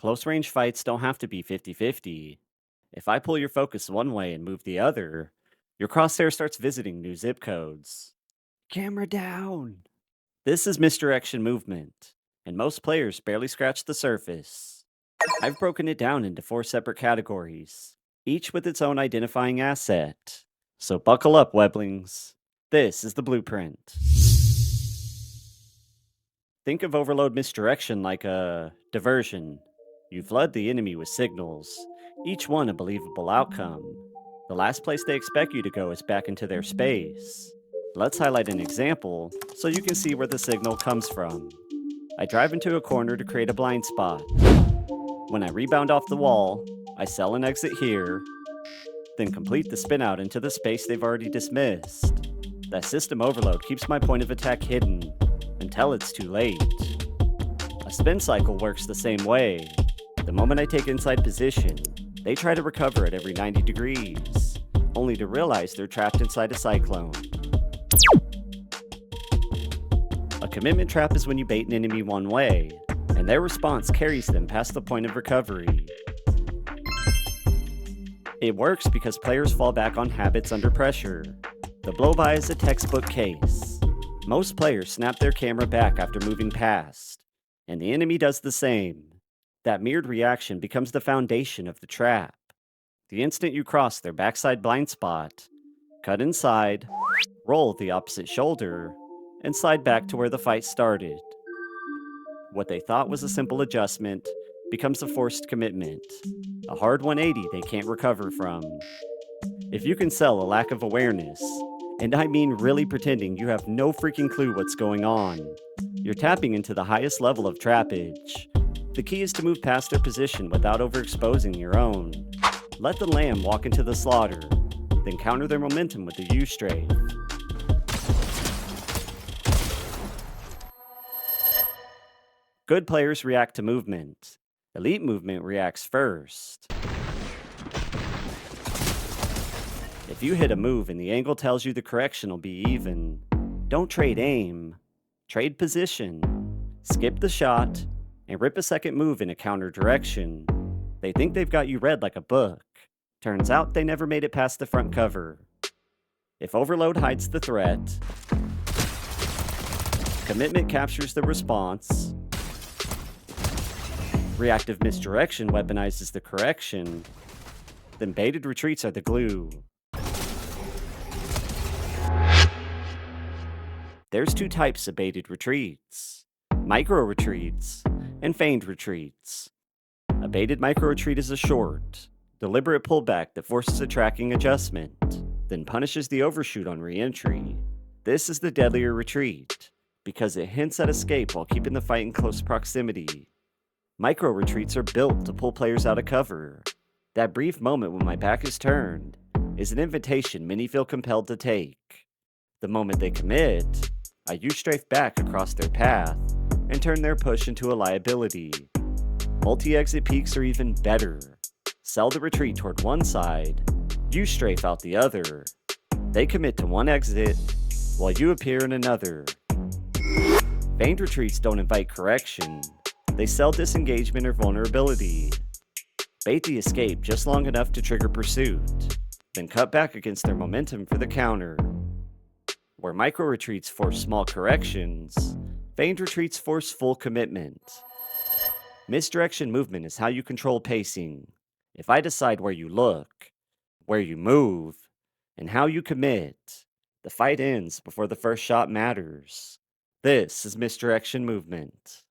Close-range fights don't have to be 50-50. If I pull your focus one way and move the other, your crosshair starts visiting new zip codes. Camera down! This is misdirection movement, and most players barely scratch the surface. I've broken it down into 4 separate categories, each with its own identifying asset. So buckle up, weblings. This is the blueprint. Think of overload misdirection like a diversion. You flood the enemy with signals, each one a believable outcome. The last place they expect you to go is back into their space. Let's highlight an example so you can see where the signal comes from. I drive into a corner to create a blind spot. When I rebound off the wall, I sell and exit here, then complete the spin out into the space they've already dismissed. That system overload keeps my point of attack hidden until it's too late. A spin cycle works the same way. The moment I take inside position, they try to recover at every 90 degrees, only to realize they're trapped inside a cyclone. A commitment trap is when you bait an enemy one way, and their response carries them past the point of recovery. It works because players fall back on habits under pressure. The blow-by is a textbook case. Most players snap their camera back after moving past, and the enemy does the same. That mirrored reaction becomes the foundation of the trap. The instant you cross their backside blind spot, cut inside, roll the opposite shoulder, and slide back to where the fight started. What they thought was a simple adjustment becomes a forced commitment, a hard 180 they can't recover from. If you can sell a lack of awareness, and I mean really pretending you have no freaking clue what's going on, you're tapping into the highest level of trappage. The key is to move past their position without overexposing your own. Let the lamb walk into the slaughter, then counter their momentum with the U-strafe. Good players react to movement. Elite movement reacts first. If you hit a move and the angle tells you the correction will be even, don't trade aim. Trade position. Skip the shot and rip a second move in a counter direction. They think they've got you read like a book. Turns out they never made it past the front cover. If overload hides the threat, commitment captures the response, reactive misdirection weaponizes the correction, then baited retreats are the glue. There's 2 types of baited retreats: micro retreats and feigned retreats. A baited micro retreat is a short, deliberate pullback that forces a tracking adjustment, then punishes the overshoot on re-entry. This is the deadlier retreat, because it hints at escape while keeping the fight in close proximity. Micro retreats are built to pull players out of cover. That brief moment when my back is turned is an invitation many feel compelled to take. The moment they commit, I U-strafe back across their path and turn their push into a liability. Multi-exit peaks are even better. Sell the retreat toward one side, U-strafe out the other. They commit to one exit, while you appear in another. Feigned retreats don't invite correction. They sell disengagement or vulnerability. Bait the escape just long enough to trigger pursuit, then cut back against their momentum for the counter. Where micro retreats force small corrections, feigned retreats force full commitment. Misdirection movement is how you control pacing. If I decide where you look, where you move, and how you commit, the fight ends before the first shot matters. This is misdirection movement.